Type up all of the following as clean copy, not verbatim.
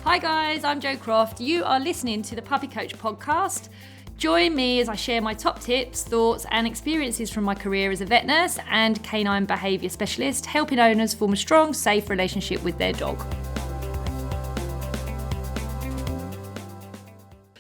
Hi guys, I'm Jo Croft. You are listening to the Puppy Coach podcast. Join me as I share my top tips, thoughts and experiences from my career as a vet nurse and canine behaviour specialist, helping owners form a strong, safe relationship with their dog.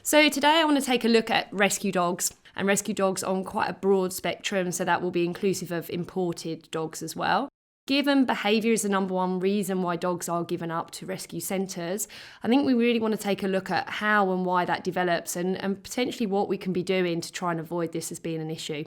So today I want to take a look at rescue dogs, and rescue dogs on quite a broad spectrum, so that will be inclusive of imported dogs as well. Given behaviour is the number one reason why dogs are given up to rescue centres, I think we really want to take a look at how and why that develops and potentially what we can be doing to try and avoid this as being an issue.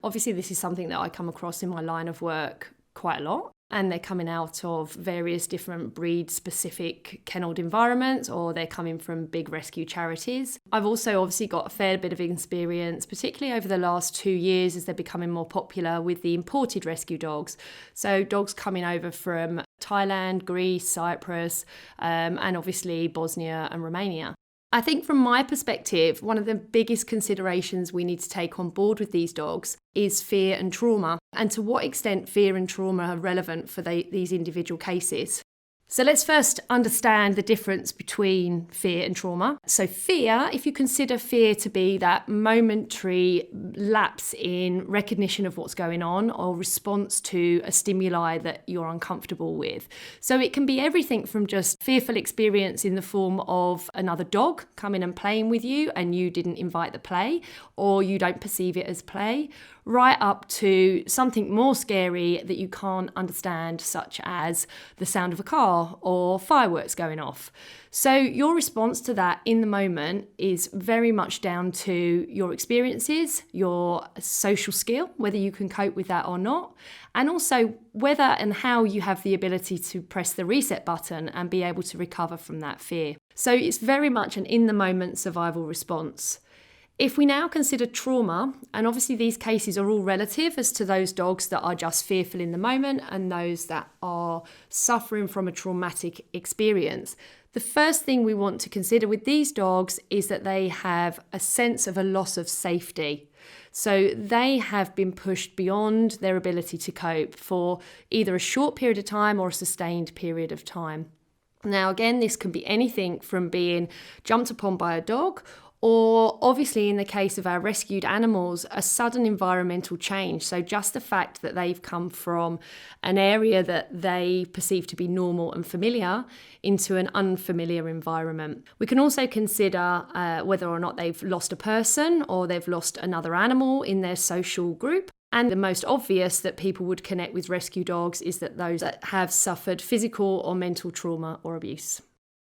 Obviously, this is something that I come across in my line of work quite a lot, and they're coming out of various different breed-specific kennelled environments, or they're coming from big rescue charities. I've also obviously got a fair bit of experience, particularly over the last 2 years as they're becoming more popular with the imported rescue dogs. So dogs coming over from Thailand, Greece, Cyprus, and obviously Bosnia and Romania. I think from my perspective, one of the biggest considerations we need to take on board with these dogs is fear and trauma, and to what extent fear and trauma are relevant for these individual cases. So let's first understand the difference between fear and trauma. So fear, if you consider fear to be that momentary lapse in recognition of what's going on or response to a stimuli that you're uncomfortable with. So it can be everything from just fearful experience in the form of another dog coming and playing with you and you didn't invite the play, or you don't perceive it as play, right up to something more scary that you can't understand, such as the sound of a car or fireworks going off. So your response to that in the moment is very much down to your experiences, your social skill, whether you can cope with that or not, and also whether and how you have the ability to press the reset button and be able to recover from that fear. So it's very much an in-the-moment survival response. If we now consider trauma, and obviously these cases are all relative as to those dogs that are just fearful in the moment and those that are suffering from a traumatic experience, the first thing we want to consider with these dogs is that they have a sense of a loss of safety. So they have been pushed beyond their ability to cope for either a short period of time or a sustained period of time. Now, again, this can be anything from being jumped upon by a dog, or obviously in the case of our rescued animals, a sudden environmental change. So just the fact that they've come from an area that they perceive to be normal and familiar into an unfamiliar environment. We can also consider whether or not they've lost a person or they've lost another animal in their social group. And the most obvious that people would connect with rescue dogs is that those that have suffered physical or mental trauma or abuse.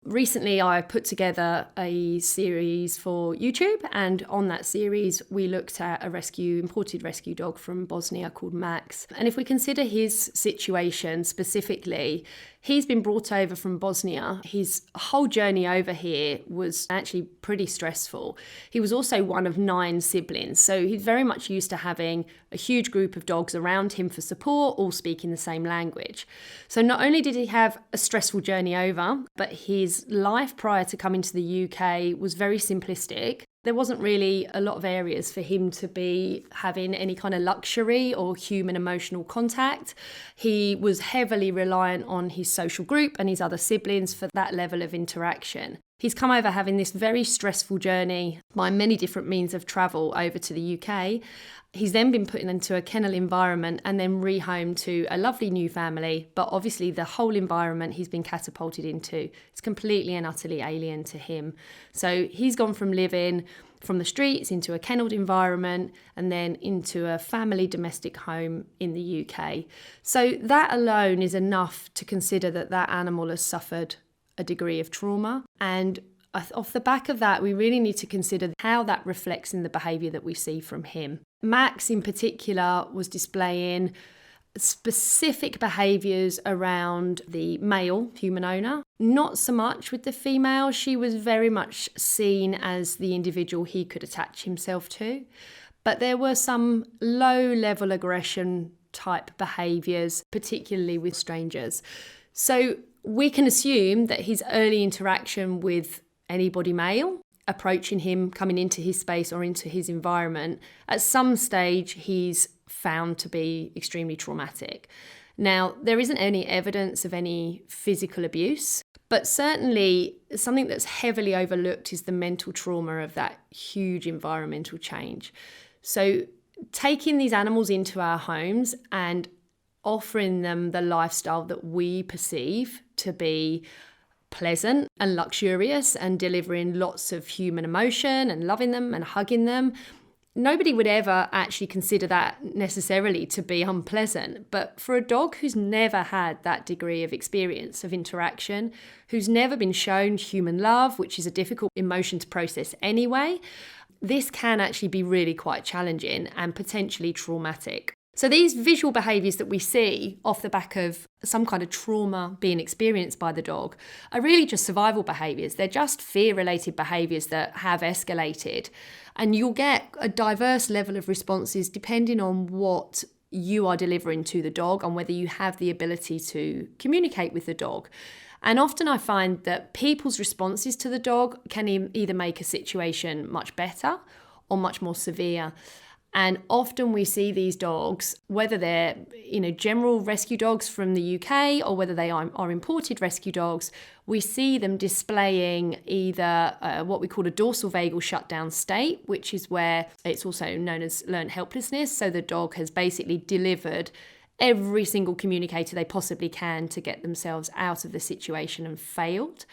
Recently, I put together a series for YouTube, and on that series, we looked at imported rescue dog from Bosnia called Max. And if we consider his situation specifically, he's been brought over from Bosnia. His whole journey over here was actually pretty stressful. He was also one of 9 siblings, so he's very much used to having a huge group of dogs around him for support, all speaking the same language. So not only did he have a stressful journey over, but his life prior to coming to the UK was very simplistic. There wasn't really a lot of areas for him to be having any kind of luxury or human emotional contact. He was heavily reliant on his social group and his other siblings for that level of interaction. He's come over having this very stressful journey by many different means of travel over to the UK. He's then been put into a kennel environment and then rehomed to a lovely new family. But obviously the whole environment he's been catapulted into is completely and utterly alien to him. So he's gone from living from the streets into a kennelled environment and then into a family domestic home in the UK. So that alone is enough to consider that that animal has suffered a degree of trauma. And off the back of that, we really need to consider how that reflects in the behaviour that we see from him. Max in particular was displaying specific behaviours around the male human owner, not so much with the female. She was very much seen as the individual he could attach himself to, but there were some low-level aggression type behaviours, particularly with strangers. So we can assume that his early interaction with anybody male approaching him, coming into his space or into his environment, at some stage he's found to be extremely traumatic. Now, there isn't any evidence of any physical abuse, but certainly something that's heavily overlooked is the mental trauma of that huge environmental change. So taking these animals into our homes and offering them the lifestyle that we perceive to be pleasant and luxurious and delivering lots of human emotion and loving them and hugging them, nobody would ever actually consider that necessarily to be unpleasant. But for a dog who's never had that degree of experience of interaction, who's never been shown human love, which is a difficult emotion to process anyway, this can actually be really quite challenging and potentially traumatic. So these visual behaviours that we see off the back of some kind of trauma being experienced by the dog are really just survival behaviours. They're just fear-related behaviours that have escalated. And you'll get a diverse level of responses depending on what you are delivering to the dog and whether you have the ability to communicate with the dog. And often I find that people's responses to the dog can either make a situation much better or much more severe. And often we see these dogs, whether they're general rescue dogs from the UK or whether they are imported rescue dogs, we see them displaying either what we call a dorsal vagal shutdown state, which is where it's also known as learned helplessness. So the dog has basically delivered every single communicator they possibly can to get themselves out of the situation and failed.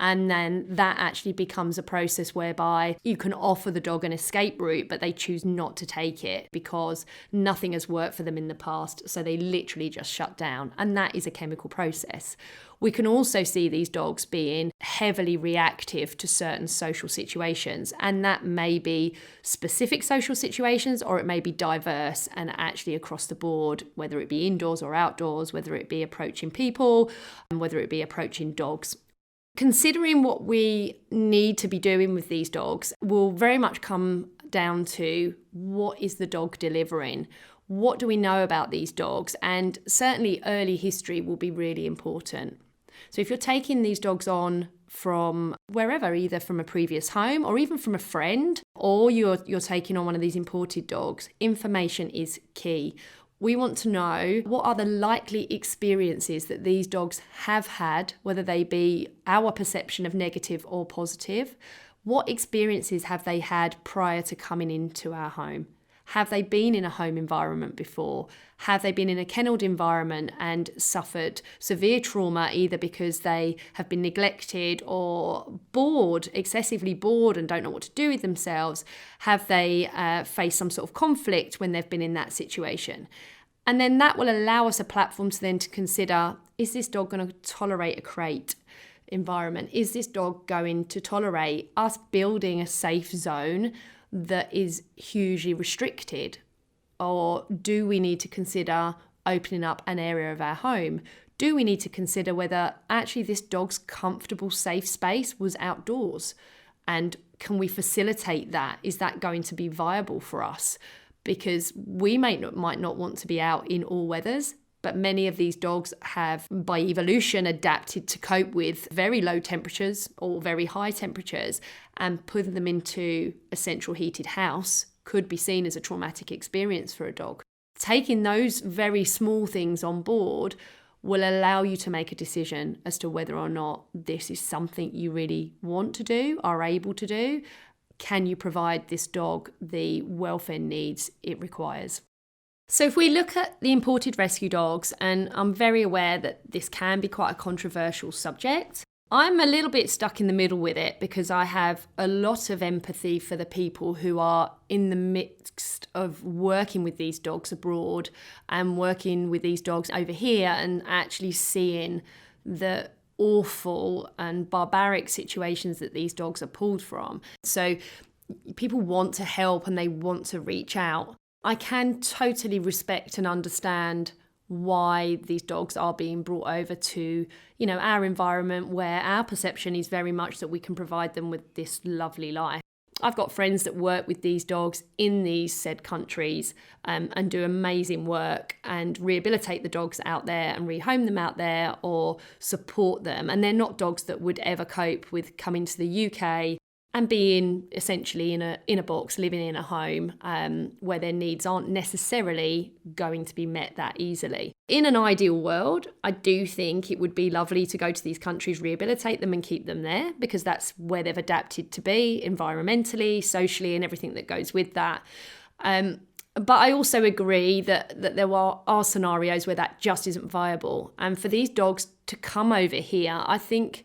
And then that actually becomes a process whereby you can offer the dog an escape route, but they choose not to take it because nothing has worked for them in the past. So they literally just shut down. And that is a chemical process. We can also see these dogs being heavily reactive to certain social situations. And that may be specific social situations or it may be diverse and actually across the board, whether it be indoors or outdoors, whether it be approaching people and whether it be approaching dogs. Considering what we need to be doing with these dogs will very much come down to what is the dog delivering? What do we know about these dogs? And certainly early history will be really important. So if you're taking these dogs on from wherever, either from a previous home or even from a friend, or you're taking on one of these imported dogs, information is key. We want to know what are the likely experiences that these dogs have had, whether they be our perception of negative or positive. What experiences have they had prior to coming into our home? Have they been in a home environment before? Have they been in a kennelled environment and suffered severe trauma, either because they have been neglected or bored, excessively bored and don't know what to do with themselves? Have they faced some sort of conflict when they've been in that situation? And then that will allow us a platform to consider, is this dog going to tolerate a crate environment? Is this dog going to tolerate us building a safe zone that is hugely restricted? Or do we need to consider opening up an area of our home? Do we need to consider whether actually this dog's comfortable, safe space was outdoors? And can we facilitate that? Is that going to be viable for us? Because we might not want to be out in all weathers, but many of these dogs have, by evolution, adapted to cope with very low temperatures or very high temperatures, and putting them into a central heated house could be seen as a traumatic experience for a dog. Taking those very small things on board will allow you to make a decision as to whether or not this is something you really want to do, are able to do. Can you provide this dog the welfare needs it requires? So if we look at the imported rescue dogs, and I'm very aware that this can be quite a controversial subject, I'm a little bit stuck in the middle with it because I have a lot of empathy for the people who are in the midst of working with these dogs abroad and working with these dogs over here and actually seeing the awful and barbaric situations that these dogs are pulled from. So people want to help and they want to reach out. I can totally respect and understand why these dogs are being brought over to, our environment where our perception is very much that we can provide them with this lovely life. I've got friends that work with these dogs in these said countries and do amazing work and rehabilitate the dogs out there and rehome them out there or support them. And they're not dogs that would ever cope with coming to the UK and being essentially in a box, living in a home where their needs aren't necessarily going to be met that easily. In an ideal world, I do think it would be lovely to go to these countries, rehabilitate them and keep them there, because that's where they've adapted to be environmentally, socially, and everything that goes with that. But I also agree that there are scenarios where that just isn't viable. And for these dogs to come over here, I think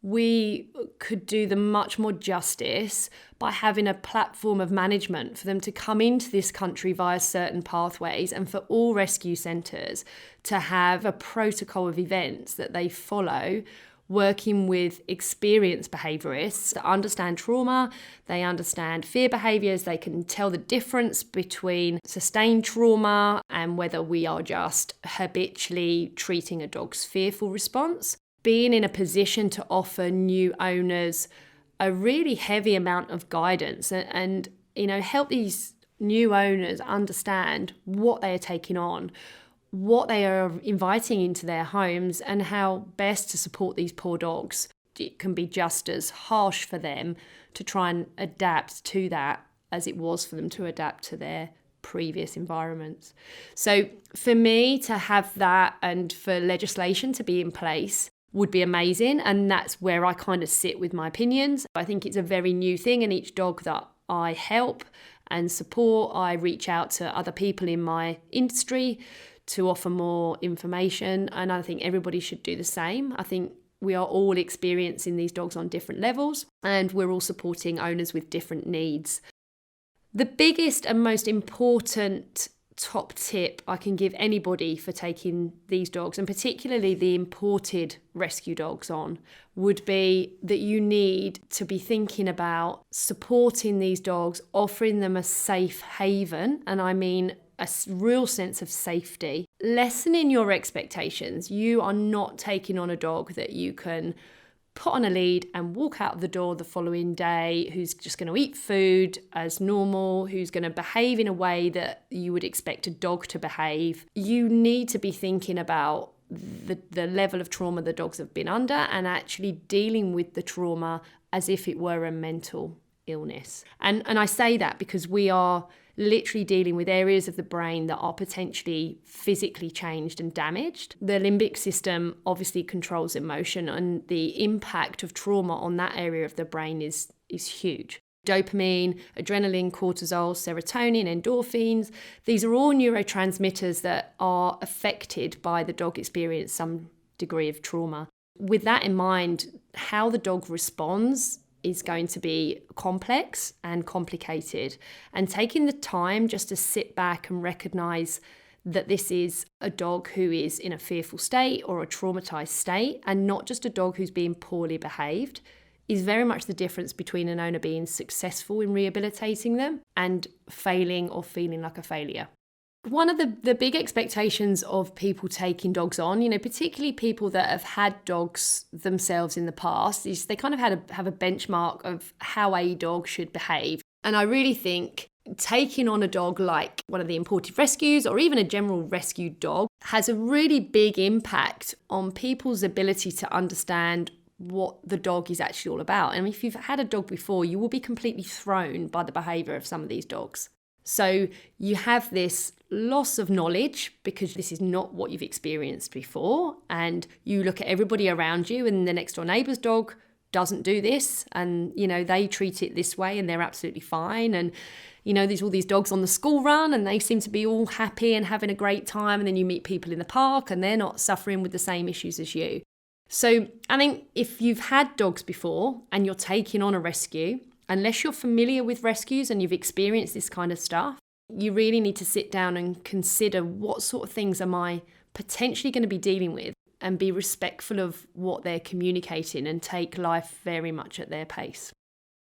we could do them much more justice by having a platform of management for them to come into this country via certain pathways, and for all rescue centres to have a protocol of events that they follow, working with experienced behaviourists that understand trauma, they understand fear behaviours, they can tell the difference between sustained trauma and whether we are just habitually treating a dog's fearful response. Being in a position to offer new owners a really heavy amount of guidance and help these new owners understand what they are taking on, what they are inviting into their homes, and how best to support these poor dogs. It can be just as harsh for them to try and adapt to that as it was for them to adapt to their previous environments. So for me to have that and for legislation to be in place would be amazing, and that's where I kind of sit with my opinions. I think it's a very new thing, and each dog that I help and support, I reach out to other people in my industry to offer more information, and I think everybody should do the same. I think we are all experiencing these dogs on different levels, and we're all supporting owners with different needs. The biggest and most important top tip I can give anybody for taking these dogs, and particularly the imported rescue dogs on, would be that you need to be thinking about supporting these dogs, offering them a safe haven, and I mean a real sense of safety. Lessening your expectations. You are not taking on a dog that you can put on a lead and walk out the door the following day, who's just going to eat food as normal, who's going to behave in a way that you would expect a dog to behave. You need to be thinking about the level of trauma the dogs have been under and actually dealing with the trauma as if it were a mental illness. And I say that because we are literally dealing with areas of the brain that are potentially physically changed and damaged. The limbic system obviously controls emotion, and the impact of trauma on that area of the brain is huge. Dopamine, adrenaline, cortisol, serotonin, endorphins, these are all neurotransmitters that are affected by the dog experience some degree of trauma. With that in mind, how the dog responds is going to be complex and complicated, and taking the time just to sit back and recognize that this is a dog who is in a fearful state or a traumatized state, and not just a dog who's being poorly behaved, is very much the difference between an owner being successful in rehabilitating them and failing or feeling like a failure. One of the big expectations of people taking dogs on, particularly people that have had dogs themselves in the past, is they kind of have a benchmark of how a dog should behave. And I really think taking on a dog like one of the imported rescues or even a general rescue dog has a really big impact on people's ability to understand what the dog is actually all about. And if you've had a dog before, you will be completely thrown by the behaviour of some of these dogs. So you have this loss of knowledge because this is not what you've experienced before, and you look at everybody around you and the next door neighbour's dog doesn't do this, and they treat it this way and they're absolutely fine, and there's all these dogs on the school run and they seem to be all happy and having a great time, and then you meet people in the park and they're not suffering with the same issues as you. So I think if you've had dogs before and you're taking on a rescue, unless you're familiar with rescues and you've experienced this kind of stuff, you really need to sit down and consider what sort of things am I potentially going to be dealing with, and be respectful of what they're communicating and take life very much at their pace.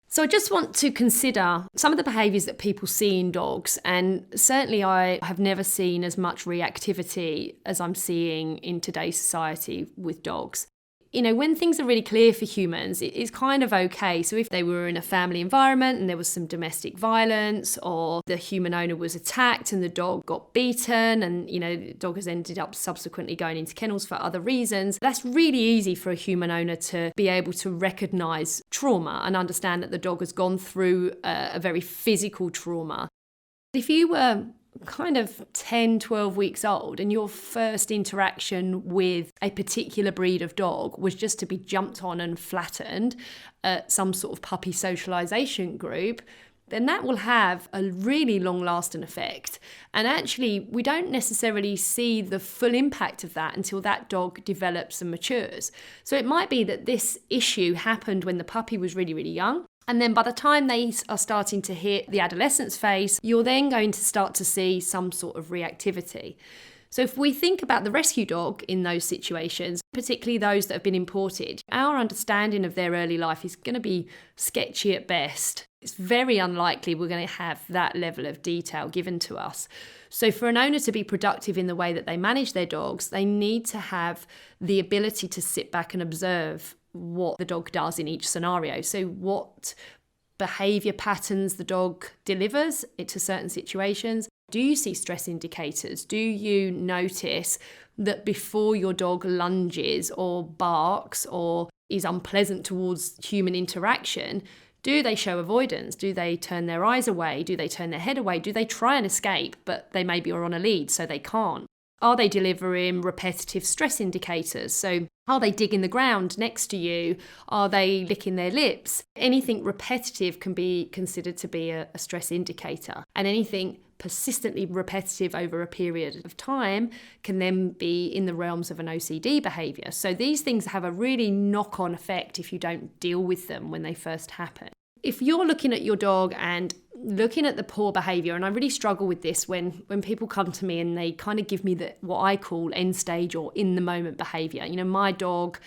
So I just want to consider some of the behaviours that people see in dogs, and certainly I have never seen as much reactivity as I'm seeing in today's society with dogs. when things are really clear for humans, it's kind of okay. So if they were in a family environment and there was some domestic violence, or the human owner was attacked and the dog got beaten, and, the dog has ended up subsequently going into kennels for other reasons, that's really easy for a human owner to be able to recognize trauma and understand that the dog has gone through a very physical trauma. If you were kind of 10, 12 weeks old and your first interaction with a particular breed of dog was just to be jumped on and flattened at some sort of puppy socialization group, then that will have a really long-lasting effect. And actually, we don't necessarily see the full impact of that until that dog develops and matures. So it might be that this issue happened when the puppy was really, really young. And then by the time they are starting to hit the adolescence phase, you're then going to start to see some sort of reactivity. So if we think about the rescue dog in those situations, particularly those that have been imported, our understanding of their early life is going to be sketchy at best. It's very unlikely we're going to have that level of detail given to us. So for an owner to be productive in the way that they manage their dogs, they need to have the ability to sit back and observe what the dog does in each scenario. So what behaviour patterns the dog delivers into certain situations. Do you see stress indicators? Do you notice that before your dog lunges or barks or is unpleasant towards human interaction, do they show avoidance? Do they turn their eyes away? Do they turn their head away? Do they try and escape, but they maybe are on a lead, so they can't? Are they delivering repetitive stress indicators? So are they digging the ground next to you? Are they licking their lips? Anything repetitive can be considered to be a stress indicator. And anything persistently repetitive over a period of time can then be in the realms of an OCD behaviour. So these things have a really knock-on effect if you don't deal with them when they first happen. If you're looking at your dog and looking at the poor behaviour, and I really struggle with this when people come to me and they kind of give me what I call end stage or in the moment behaviour. My dog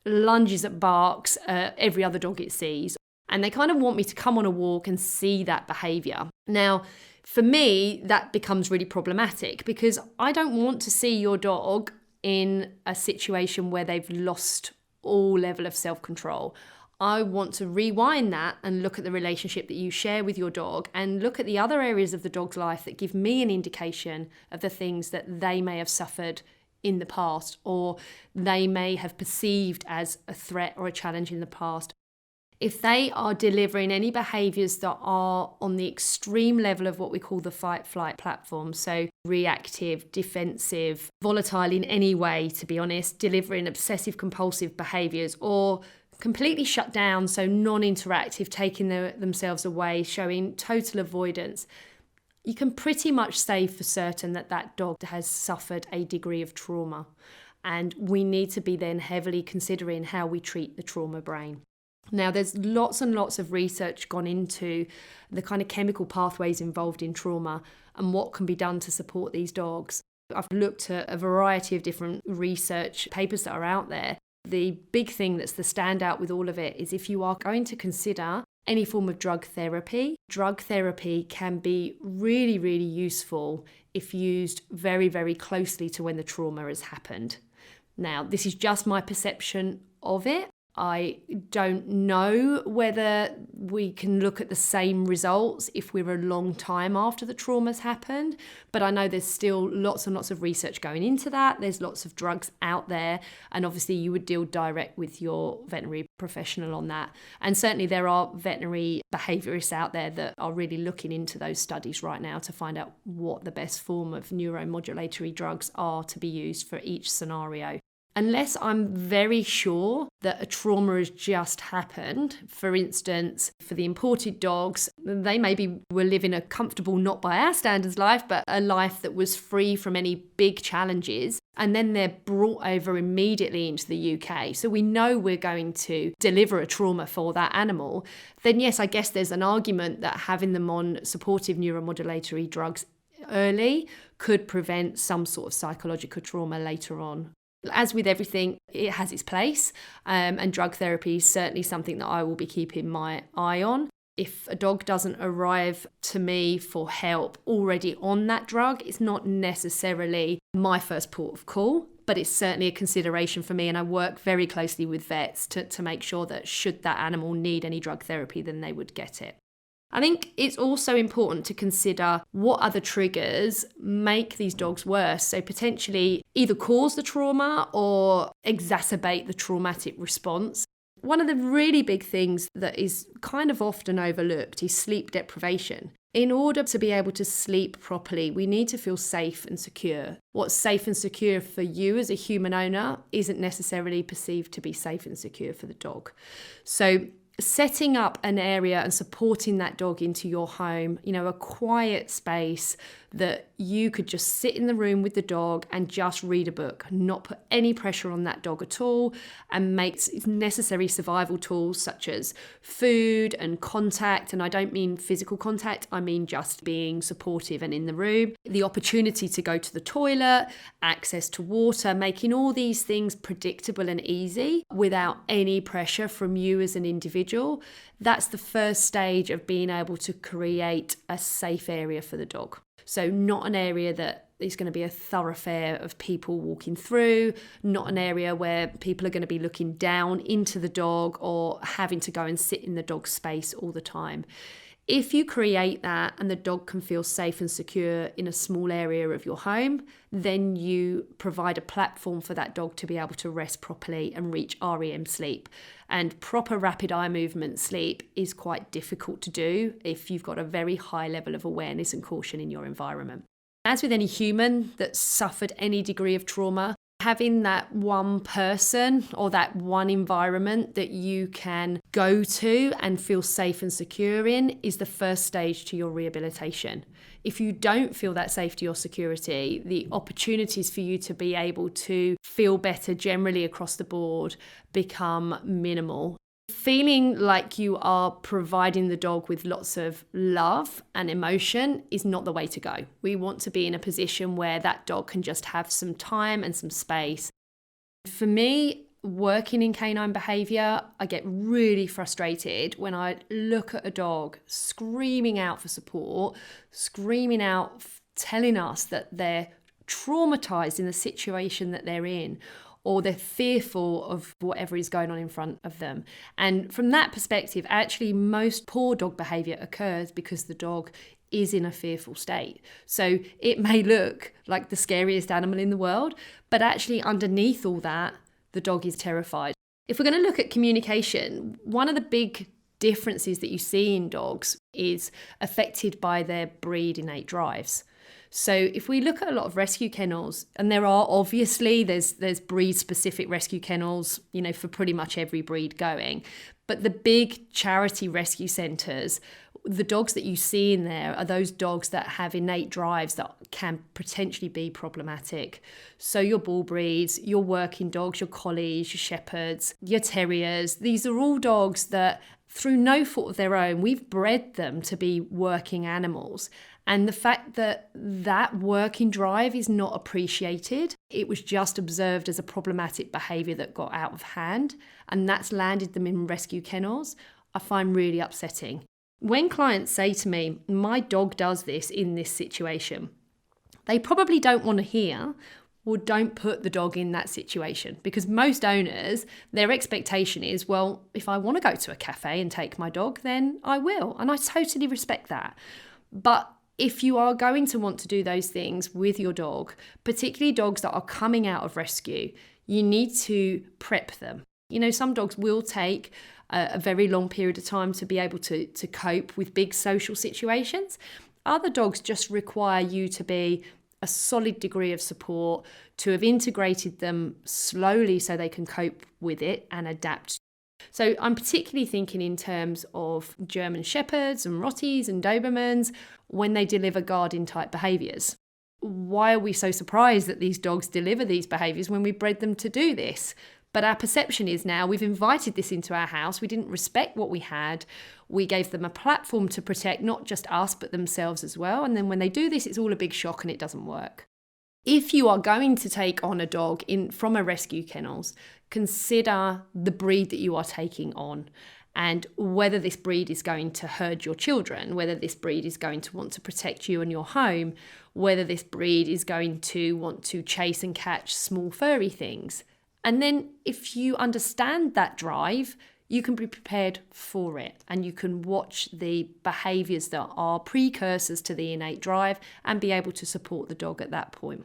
lunges at barks every other dog it sees, and they kind of want me to come on a walk and see that behaviour. Now, for me, that becomes really problematic because I don't want to see your dog in a situation where they've lost all level of self-control. I want to rewind that and look at the relationship that you share with your dog and look at the other areas of the dog's life that give me an indication of the things that they may have suffered in the past or they may have perceived as a threat or a challenge in the past. If they are delivering any behaviours that are on the extreme level of what we call the fight-flight platform, so reactive, defensive, volatile in any way, to be honest, delivering obsessive-compulsive behaviours, or completely shut down, so non-interactive, taking themselves away, showing total avoidance, you can pretty much say for certain that that dog has suffered a degree of trauma. And we need to be then heavily considering how we treat the trauma brain. Now, there's lots and lots of research gone into the kind of chemical pathways involved in trauma and what can be done to support these dogs. I've looked at a variety of different research papers that are out there. The big thing that's the standout with all of it is if you are going to consider any form of drug therapy can be really, really useful if used very, very closely to when the trauma has happened. Now, this is just my perception of it. I don't know whether we can look at the same results if we're a long time after the trauma's happened, but I know there's still lots and lots of research going into that. There's lots of drugs out there, and obviously you would deal direct with your veterinary professional on that. And certainly there are veterinary behaviourists out there that are really looking into those studies right now to find out what the best form of neuromodulatory drugs are to be used for each scenario. Unless I'm very sure that a trauma has just happened, for instance, for the imported dogs, they maybe were living a comfortable, not by our standards life, but a life that was free from any big challenges. And then they're brought over immediately into the UK. So we know we're going to deliver a trauma for that animal. Then yes, I guess there's an argument that having them on supportive neuromodulatory drugs early could prevent some sort of psychological trauma later on. As with everything, it has its place, and drug therapy is certainly something that I will be keeping my eye on. If a dog doesn't arrive to me for help already on that drug, it's not necessarily my first port of call, but but it's certainly a consideration for me, and I work very closely with vets to make sure that should that animal need any drug therapy, then they would get it. I think it's also important to consider what other triggers make these dogs worse. So potentially either cause the trauma or exacerbate the traumatic response. One of the really big things that is kind of often overlooked is sleep deprivation. In order to be able to sleep properly, we need to feel safe and secure. What's safe and secure for you as a human owner isn't necessarily perceived to be safe and secure for the dog. So setting up an area and supporting that dog into your home, a quiet space that you could just sit in the room with the dog and just read a book, not put any pressure on that dog at all, and make necessary survival tools such as food and contact. And I don't mean physical contact, I mean just being supportive and in the room. The opportunity to go to the toilet, access to water, making all these things predictable and easy without any pressure from you as an individual. That's the first stage of being able to create a safe area for the dog. So not an area that is going to be a thoroughfare of people walking through, not an area where people are going to be looking down into the dog or having to go and sit in the dog's space all the time. If you create that and the dog can feel safe and secure in a small area of your home, then you provide a platform for that dog to be able to rest properly and reach REM sleep. And proper rapid eye movement sleep is quite difficult to do if you've got a very high level of awareness and caution in your environment. As with any human that's suffered any degree of trauma, having that one person or that one environment that you can go to and feel safe and secure in is the first stage to your rehabilitation. If you don't feel that safety or security, the opportunities for you to be able to feel better generally across the board become minimal. Feeling like you are providing the dog with lots of love and emotion is not the way to go. We want to be in a position where that dog can just have some time and some space. For me, working in canine behaviour, I get really frustrated when I look at a dog screaming out for support, screaming out, telling us that they're traumatised in the situation that they're in, or they're fearful of whatever is going on in front of them. And from that perspective, actually most poor dog behaviour occurs because the dog is in a fearful state. So it may look like the scariest animal in the world, but actually underneath all that, the dog is terrified. If we're going to look at communication, one of the big differences that you see in dogs is affected by their breed innate drives. So if we look at a lot of rescue kennels, and there are obviously, there's breed-specific rescue kennels, for pretty much every breed going. But the big charity rescue centres, the dogs that you see in there are those dogs that have innate drives that can potentially be problematic. So your bull breeds, your working dogs, your collies, your shepherds, your terriers, these are all dogs that through no fault of their own, we've bred them to be working animals. And the fact that that working drive is not appreciated, it was just observed as a problematic behaviour that got out of hand, and that's landed them in rescue kennels, I find really upsetting. When clients say to me, my dog does this in this situation, they probably don't want to hear, well, don't put the dog in that situation, because most owners, their expectation is, well, if I want to go to a cafe and take my dog, then I will. And I totally respect that. But if you are going to want to do those things with your dog, particularly dogs that are coming out of rescue, you need to prep them. Some dogs will take a very long period of time to be able to cope with big social situations. Other dogs just require you to be a solid degree of support, to have integrated them slowly so they can cope with it and adapt. So I'm particularly thinking in terms of German Shepherds and Rotties and Dobermans when they deliver guardian type behaviours. Why are we so surprised that these dogs deliver these behaviours when we bred them to do this? But our perception is now we've invited this into our house. We didn't respect what we had. We gave them a platform to protect not just us, but themselves as well. And then when they do this, it's all a big shock and it doesn't work. If you are going to take on a dog from a rescue kennels, consider the breed that you are taking on and whether this breed is going to herd your children, whether this breed is going to want to protect you and your home, whether this breed is going to want to chase and catch small furry things. And then if you understand that drive, you can be prepared for it, and you can watch the behaviours that are precursors to the innate drive and be able to support the dog at that point.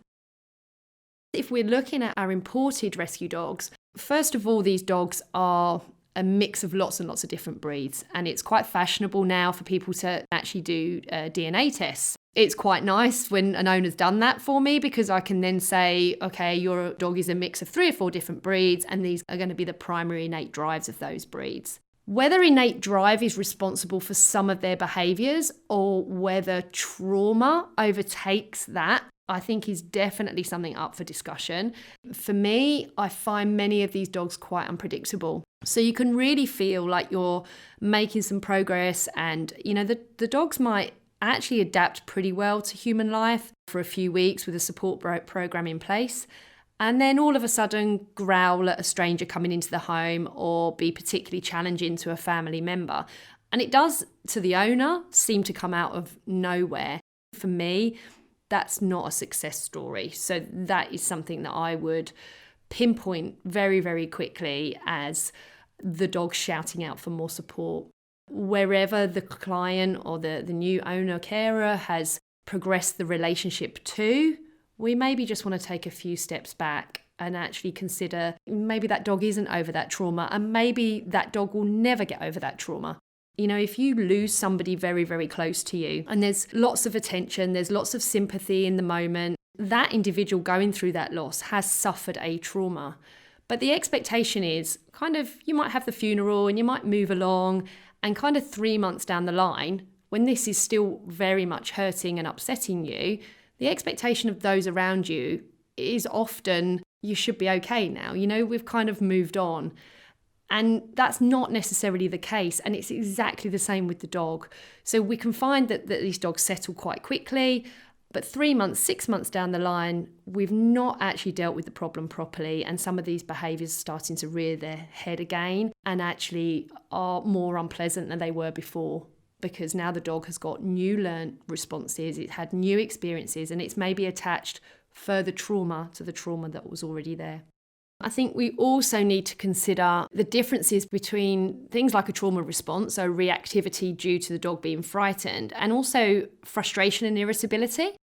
If we're looking at our imported rescue dogs, first of all, these dogs are a mix of lots and lots of different breeds, and it's quite fashionable now for people to actually do DNA tests. It's quite nice when an owner's done that for me, because I can then say, okay, your dog is a mix of 3 or 4 different breeds, and these are going to be the primary innate drives of those breeds. Whether innate drive is responsible for some of their behaviours or whether trauma overtakes that, I think is definitely something up for discussion. For me, I find many of these dogs quite unpredictable. So you can really feel like you're making some progress, and the dogs might actually adapt pretty well to human life for a few weeks with a support program in place, and then all of a sudden growl at a stranger coming into the home or be particularly challenging to a family member. And it does, to the owner, seem to come out of nowhere. For me, that's not a success story. So that is something that I would pinpoint very, very quickly as the dog shouting out for more support. Wherever the client or the new owner carer has progressed the relationship to, we maybe just want to take a few steps back and actually consider maybe that dog isn't over that trauma, and maybe that dog will never get over that trauma. If you lose somebody very, very close to you and there's lots of attention, there's lots of sympathy in the moment, that individual going through that loss has suffered a trauma. But the expectation is you might have the funeral and you might move along, and 3 months down the line, when this is still very much hurting and upsetting you, the expectation of those around you is often, you should be okay now. We've moved on. And that's not necessarily the case. And it's exactly the same with the dog. So we can find that these dogs settle quite quickly, but 3 months, 6 months down the line, we've not actually dealt with the problem properly. And some of these behaviours are starting to rear their head again and actually are more unpleasant than they were before, because now the dog has got new learned responses, it's had new experiences, and it's maybe attached further trauma to the trauma that was already there. I think we also need to consider the differences between things like a trauma response, so reactivity due to the dog being frightened, and also frustration and irritability.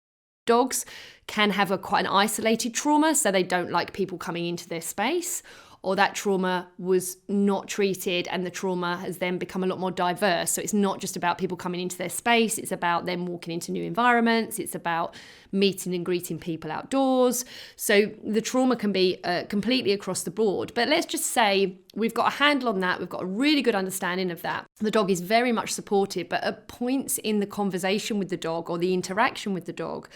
Dogs can have quite an isolated trauma, so they don't like people coming into their space, or that trauma was not treated and the trauma has then become a lot more diverse. So it's not just about people coming into their space, it's about them walking into new environments, it's about meeting and greeting people outdoors. So the trauma can be completely across the board. But let's just say we've got a handle on that, we've got a really good understanding of that. The dog is very much supported, but at points in the conversation with the dog or the interaction with the dog,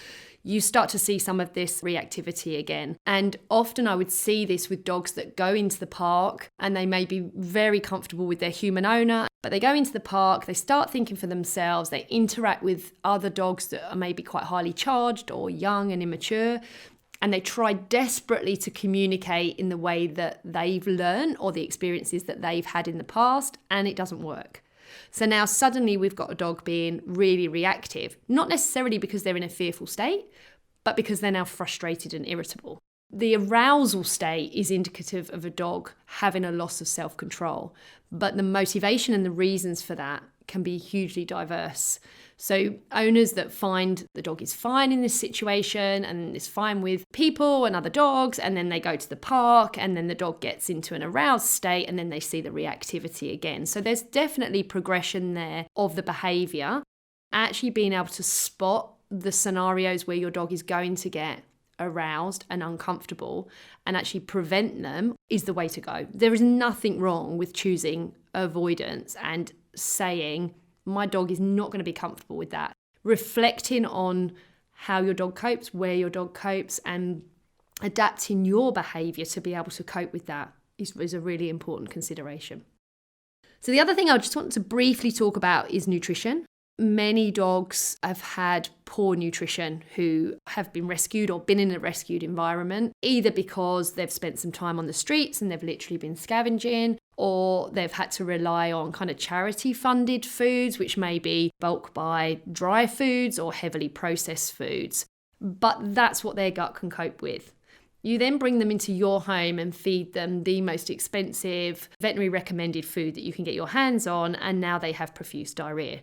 you start to see some of this reactivity again. And often I would see this with dogs that go into the park and they may be very comfortable with their human owner, but they go into the park, they start thinking for themselves, they interact with other dogs that are maybe quite highly charged or young and immature, and they try desperately to communicate in the way that they've learned or the experiences that they've had in the past, and it doesn't work. So now suddenly we've got a dog being really reactive, not necessarily because they're in a fearful state, but because they're now frustrated and irritable. The arousal state is indicative of a dog having a loss of self-control, but the motivation and the reasons for that can be hugely diverse. So owners that find the dog is fine in this situation and is fine with people and other dogs, and then they go to the park and then the dog gets into an aroused state and then they see the reactivity again. So there's definitely progression there of the behaviour. Actually being able to spot the scenarios where your dog is going to get aroused and uncomfortable and actually prevent them is the way to go. There is nothing wrong with choosing avoidance and saying, my dog is not going to be comfortable with that. Reflecting on how your dog copes, where your dog copes, and adapting your behaviour to be able to cope with that is a really important consideration. So the other thing I just want to briefly talk about is nutrition. Many dogs have had poor nutrition who have been rescued or been in a rescued environment, either because they've spent some time on the streets and they've literally been scavenging, or they've had to rely on kind of charity funded foods, which may be bulk buy dry foods or heavily processed foods. But that's what their gut can cope with. You then bring them into your home and feed them the most expensive veterinary recommended food that you can get your hands on, and now they have profuse diarrhea.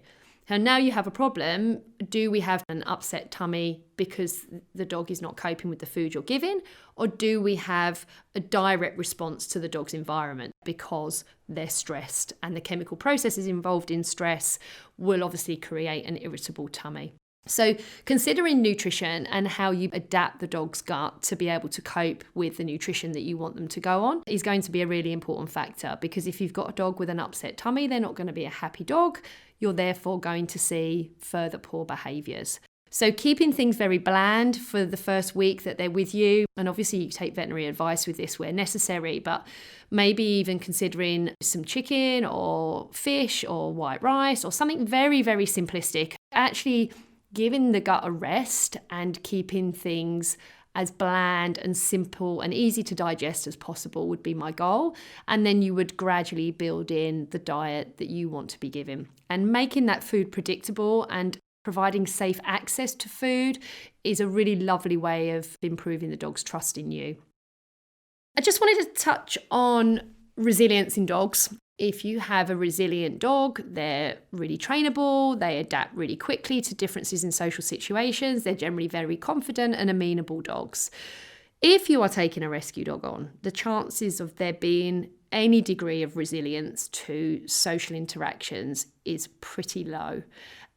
And now you have a problem. Do we have an upset tummy because the dog is not coping with the food you're giving? Or do we have a direct response to the dog's environment because they're stressed, and the chemical processes involved in stress will obviously create an irritable tummy? So considering nutrition and how you adapt the dog's gut to be able to cope with the nutrition that you want them to go on is going to be a really important factor, because if you've got a dog with an upset tummy, they're not going to be a happy dog. You're therefore going to see further poor behaviours. So keeping things very bland for the first week that they're with you, and obviously you take veterinary advice with this where necessary, but maybe even considering some chicken or fish or white rice or something very, very simplistic. Actually giving the gut a rest and keeping things as bland and simple and easy to digest as possible would be my goal. And then you would gradually build in the diet that you want to be given. And making that food predictable and providing safe access to food is a really lovely way of improving the dog's trust in you. I just wanted to touch on resilience in dogs. If you have a resilient dog, they're really trainable, they adapt really quickly to differences in social situations, they're generally very confident and amenable dogs. If you are taking a rescue dog on, the chances of there being any degree of resilience to social interactions is pretty low.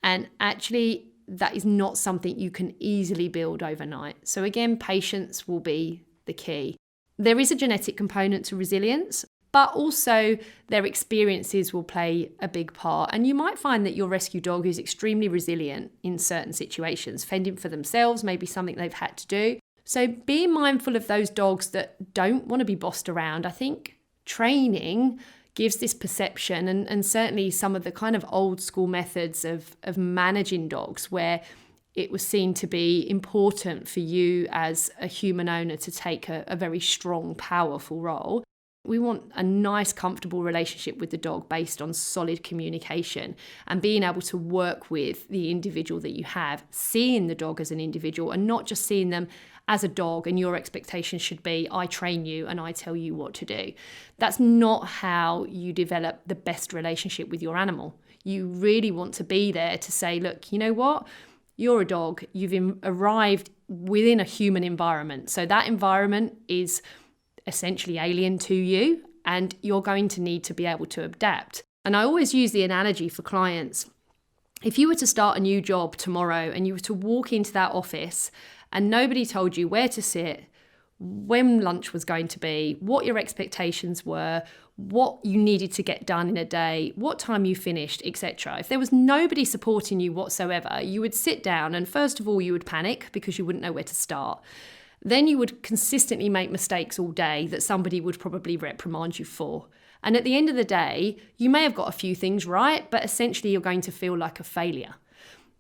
And actually, that is not something you can easily build overnight. So again, patience will be the key. There is a genetic component to resilience, but also their experiences will play a big part. And you might find that your rescue dog is extremely resilient in certain situations, fending for themselves, maybe something they've had to do. So being mindful of those dogs that don't want to be bossed around. I think training gives this perception, and certainly some of the kind of old school methods of managing dogs where it was seen to be important for you as a human owner to take a very strong, powerful role. We want a nice, comfortable relationship with the dog based on solid communication and being able to work with the individual that you have, seeing the dog as an individual and not just seeing them as a dog, and your expectation should be, I train you and I tell you what to do. That's not how you develop the best relationship with your animal. You really want to be there to say, look, you know what? You're a dog. You've arrived within a human environment. So that environment is essentially alien to you, and you're going to need to be able to adapt. And I always use the analogy for clients. If you were to start a new job tomorrow and you were to walk into that office and nobody told you where to sit, when lunch was going to be, what your expectations were, what you needed to get done in a day, what time you finished, etc. If there was nobody supporting you whatsoever, you would sit down and first of all you would panic because you wouldn't know where to start. Then you would consistently make mistakes all day that somebody would probably reprimand you for. And at the end of the day, you may have got a few things right, but essentially you're going to feel like a failure.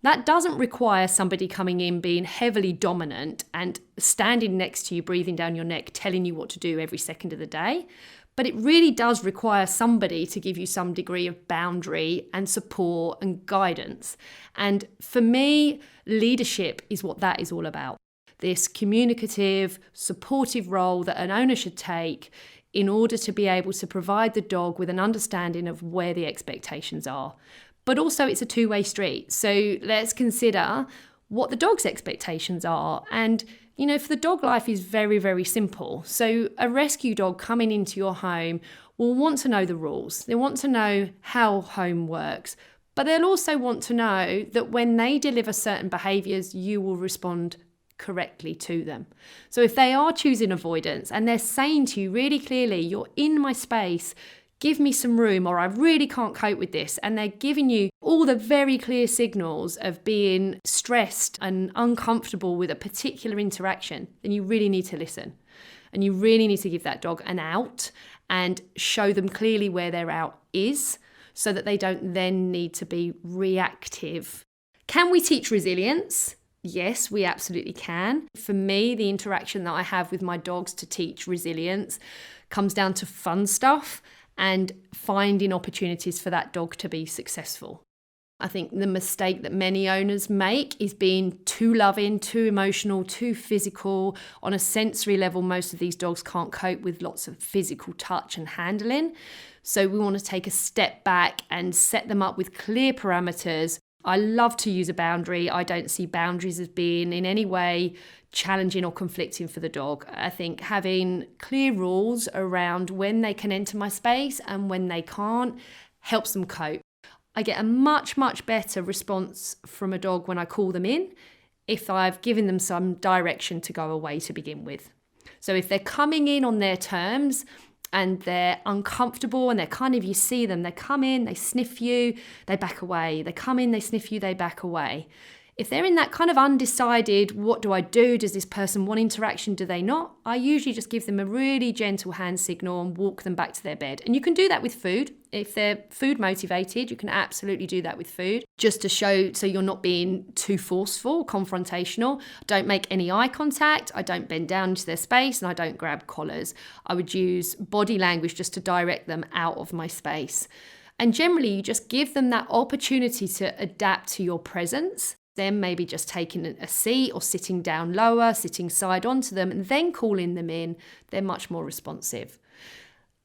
That doesn't require somebody coming in being heavily dominant and standing next to you, breathing down your neck, telling you what to do every second of the day. But it really does require somebody to give you some degree of boundary and support and guidance. And for me, leadership is what that is all about. This communicative, supportive role that an owner should take in order to be able to provide the dog with an understanding of where the expectations are. But also it's a two-way street. So let's consider what the dog's expectations are. And, you know, for the dog, life is very, very simple. So a rescue dog coming into your home will want to know the rules. They want to know how home works. But they'll also want to know that when they deliver certain behaviours, you will respond correctly to them. So if they are choosing avoidance and they're saying to you really clearly, you're in my space, give me some room, or I really can't cope with this, and they're giving you all the very clear signals of being stressed and uncomfortable with a particular interaction, then you really need to listen. And you really need to give that dog an out and show them clearly where their out is so that they don't then need to be reactive. Can we teach resilience? Yes, we absolutely can. For me, the interaction that I have with my dogs to teach resilience comes down to fun stuff and finding opportunities for that dog to be successful. I think the mistake that many owners make is being too loving, too emotional, too physical. On a sensory level, most of these dogs can't cope with lots of physical touch and handling. So we want to take a step back and set them up with clear parameters. I love to use a boundary. I don't see boundaries as being in any way challenging or conflicting for the dog. I think having clear rules around when they can enter my space and when they can't helps them cope. I get a much, much better response from a dog when I call them in if I've given them some direction to go away to begin with. So if they're coming in on their terms and they're uncomfortable and you see them, they come in, they sniff you, they back away. They come in, they sniff you, they back away. If they're in that kind of undecided, what do I do? Does this person want interaction? Do they not? I usually just give them a really gentle hand signal and walk them back to their bed. And you can do that with food. If they're food motivated, you can absolutely do that with food, just to show so you're not being too forceful, confrontational. Don't make any eye contact. I don't bend down into their space and I don't grab collars. I would use body language just to direct them out of my space. And generally, you just give them that opportunity to adapt to your presence. Then maybe just taking a seat or sitting down lower, sitting side onto them, and then calling them in. They're much more responsive.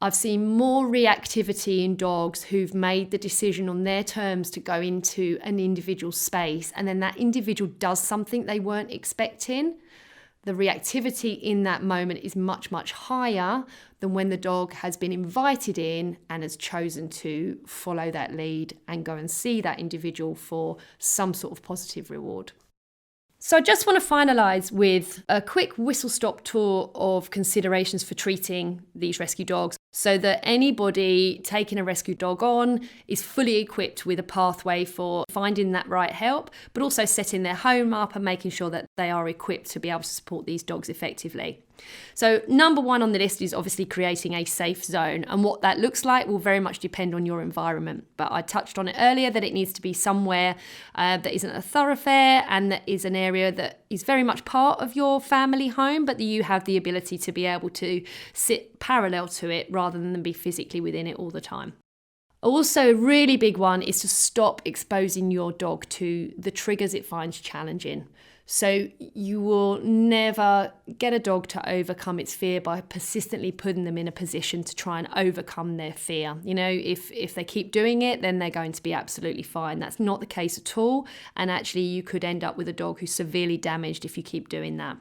I've seen more reactivity in dogs who've made the decision on their terms to go into an individual space, and then that individual does something they weren't expecting. The reactivity in that moment is much, much higher than when the dog has been invited in and has chosen to follow that lead and go and see that individual for some sort of positive reward. So I just want to finalise with a quick whistle-stop tour of considerations for treating these rescue dogs so that anybody taking a rescue dog on is fully equipped with a pathway for finding that right help, but also setting their home up and making sure that they are equipped to be able to support these dogs effectively. So number one on the list is obviously creating a safe zone, and what that looks like will very much depend on your environment. But I touched on it earlier that it needs to be somewhere that isn't a thoroughfare and that is an area that is very much part of your family home, but that you have the ability to be able to sit parallel to it rather than be physically within it all the time. Also, a really big one is to stop exposing your dog to the triggers it finds challenging. So you will never get a dog to overcome its fear by persistently putting them in a position to try and overcome their fear. You know, if they keep doing it, then they're going to be absolutely fine. That's not the case at all. And actually, you could end up with a dog who's severely damaged if you keep doing that.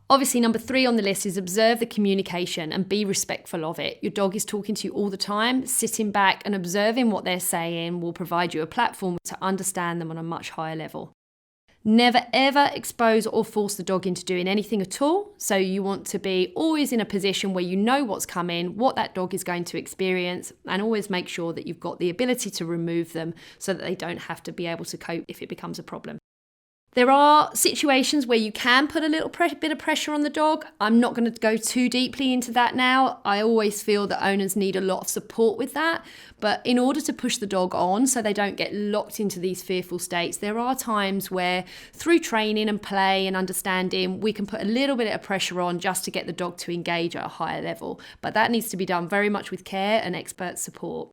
Obviously, number 3 on the list is observe the communication and be respectful of it. Your dog is talking to you all the time. Sitting back and observing what they're saying will provide you a platform to understand them on a much higher level. Never ever expose or force the dog into doing anything at all. So you want to be always in a position where you know what's coming, what that dog is going to experience, and always make sure that you've got the ability to remove them so that they don't have to be able to cope if it becomes a problem. There are situations where you can put a little bit of pressure on the dog. I'm not going to go too deeply into that now. I always feel that owners need a lot of support with that. But in order to push the dog on so they don't get locked into these fearful states, there are times where through training and play and understanding, we can put a little bit of pressure on just to get the dog to engage at a higher level. But that needs to be done very much with care and expert support.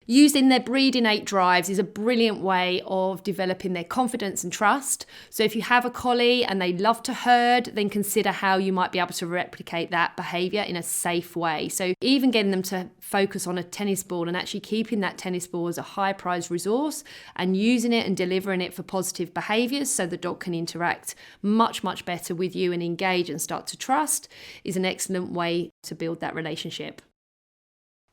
Using their breed innate drives is a brilliant way of developing their confidence and trust. So if you have a collie and they love to herd, then consider how you might be able to replicate that behaviour in a safe way. So even getting them to focus on a tennis ball and actually keeping that tennis ball as a high prize resource and using it and delivering it for positive behaviours so the dog can interact much, much better with you and engage and start to trust is an excellent way to build that relationship.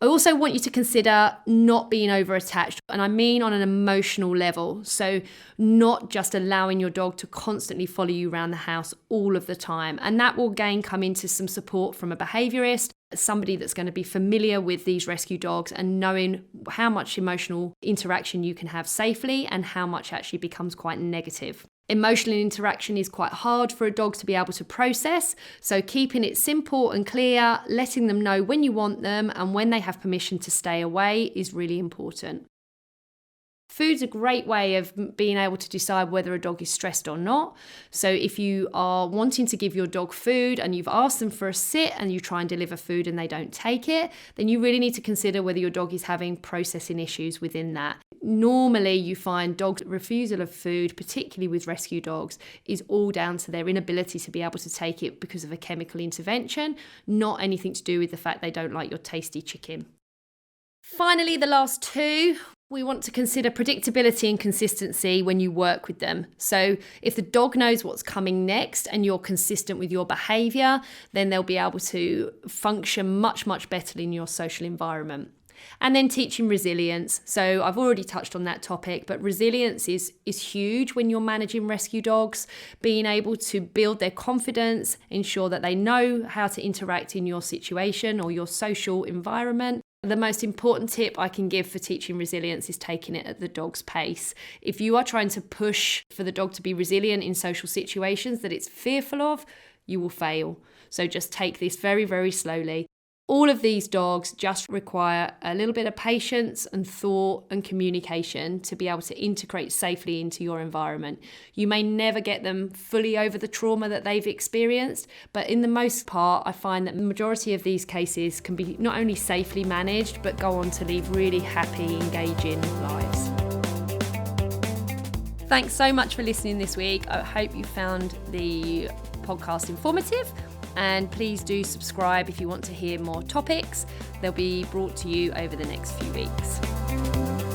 I also want you to consider not being over-attached, and I mean on an emotional level. So not just allowing your dog to constantly follow you around the house all of the time. And that will again come into some support from a behaviourist, somebody that's going to be familiar with these rescue dogs and knowing how much emotional interaction you can have safely and how much actually becomes quite negative. Emotional interaction is quite hard for a dog to be able to process, so keeping it simple and clear, letting them know when you want them and when they have permission to stay away is really important. Food's a great way of being able to decide whether a dog is stressed or not. So if you are wanting to give your dog food and you've asked them for a sit and you try and deliver food and they don't take it, then you really need to consider whether your dog is having processing issues within that. Normally you find dogs' refusal of food, particularly with rescue dogs, is all down to their inability to be able to take it because of a chemical intervention, not anything to do with the fact they don't like your tasty chicken. Finally, the last two, we want to consider predictability and consistency when you work with them. So if the dog knows what's coming next and you're consistent with your behaviour, then they'll be able to function much, much better in your social environment. And then teaching resilience. So I've already touched on that topic, but resilience is huge when you're managing rescue dogs. Being able to build their confidence, ensure that they know how to interact in your situation or your social environment. The most important tip I can give for teaching resilience is taking it at the dog's pace. If you are trying to push for the dog to be resilient in social situations that it's fearful of, you will fail. So just take this very, very slowly. All of these dogs just require a little bit of patience and thought and communication to be able to integrate safely into your environment. You may never get them fully over the trauma that they've experienced, but in the most part, I find that the majority of these cases can be not only safely managed, but go on to lead really happy, engaging lives. Thanks so much for listening this week. I hope you found the podcast informative. And please do subscribe if you want to hear more topics. They'll be brought to you over the next few weeks.